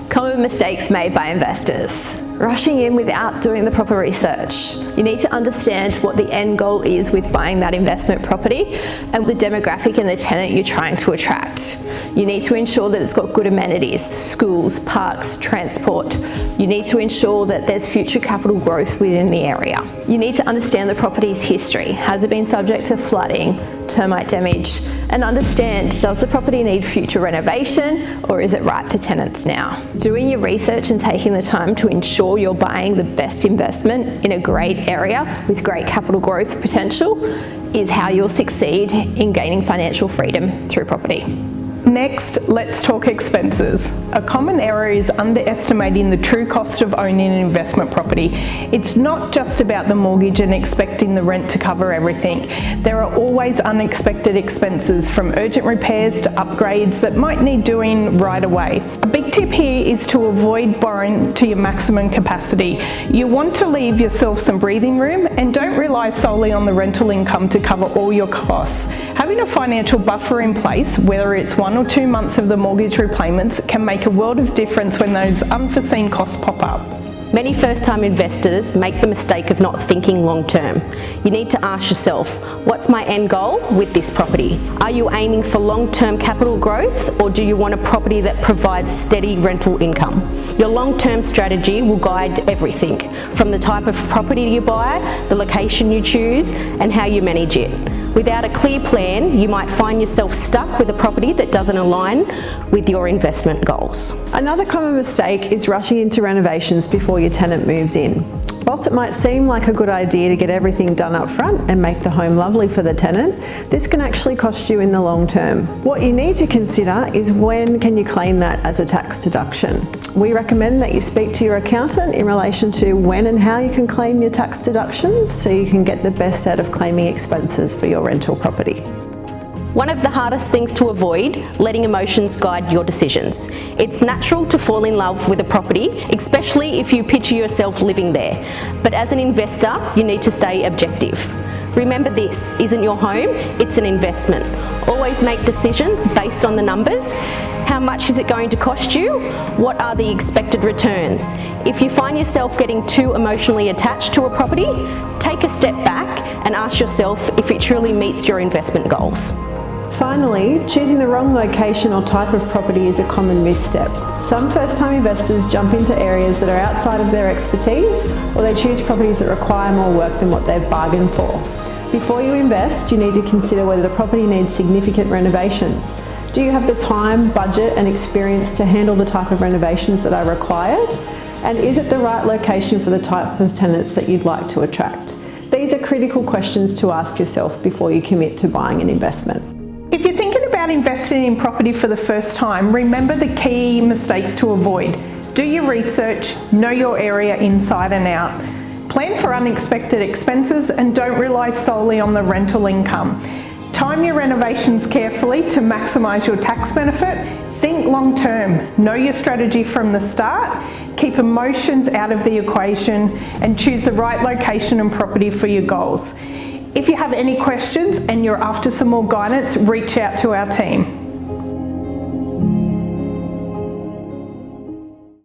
Common mistakes made by investors. Rushing in without doing the proper research. You need to understand what the end goal is with buying that investment property and the demographic and the tenant you're trying to attract. You need to ensure that it's got good amenities, schools, parks, transport. You need to ensure that there's future capital growth within the area. You need to understand the property's history. Has it been subject to flooding, termite damage? And understand, does the property need future renovation or is it right for tenants now? Doing your research and taking the time to ensure you're buying the best investment in a great area with great capital growth potential is how you'll succeed in gaining financial freedom through property. Next, let's talk expenses. A common error is underestimating the true cost of owning an investment property. It's not just about the mortgage and expecting the rent to cover everything. There are always unexpected expenses, from urgent repairs to upgrades that might need doing right away. A big tip here is to avoid borrowing to your maximum capacity. You want to leave yourself some breathing room and don't rely solely on the rental income to cover all your costs. Having a financial buffer in place, whether it's 1 or 2 months of the mortgage repayments, can make a world of difference when those unforeseen costs pop up. Many first-time investors make the mistake of not thinking long-term. You need to ask yourself, what's my end goal with this property? Are you aiming for long-term capital growth, or do you want a property that provides steady rental income? Your long-term strategy will guide everything, from the type of property you buy, the location you choose, and how you manage it. Without a clear plan, you might find yourself stuck with a property that doesn't align with your investment goals. Another common mistake is rushing into renovations before your tenant moves in. Whilst it might seem like a good idea to get everything done up front and make the home lovely for the tenant, this can actually cost you in the long term. What you need to consider is, when can you claim that as a tax deduction? We recommend that you speak to your accountant in relation to when and how you can claim your tax deductions, so you can get the best out of claiming expenses for your rental property. One of the hardest things to avoid, letting emotions guide your decisions. It's natural to fall in love with a property, especially if you picture yourself living there. But as an investor, you need to stay objective. Remember, this isn't your home, it's an investment. Always make decisions based on the numbers. How much is it going to cost you? What are the expected returns? If you find yourself getting too emotionally attached to a property, take a step back and ask yourself if it truly meets your investment goals. Finally, choosing the wrong location or type of property is a common misstep. Some first-time investors jump into areas that are outside of their expertise, or they choose properties that require more work than what they've bargained for. Before you invest, you need to consider whether the property needs significant renovations. Do you have the time, budget and experience to handle the type of renovations that are required? And is it the right location for the type of tenants that you'd like to attract? These are critical questions to ask yourself before you commit to buying an investment. If you're thinking about investing in property for the first time, remember the key mistakes to avoid. Do your research, know your area inside and out. Plan for unexpected expenses and don't rely solely on the rental income. Time your renovations carefully to maximise your tax benefit. Think long term, know your strategy from the start, keep emotions out of the equation and choose the right location and property for your goals. If you have any questions and you're after some more guidance, reach out to our team.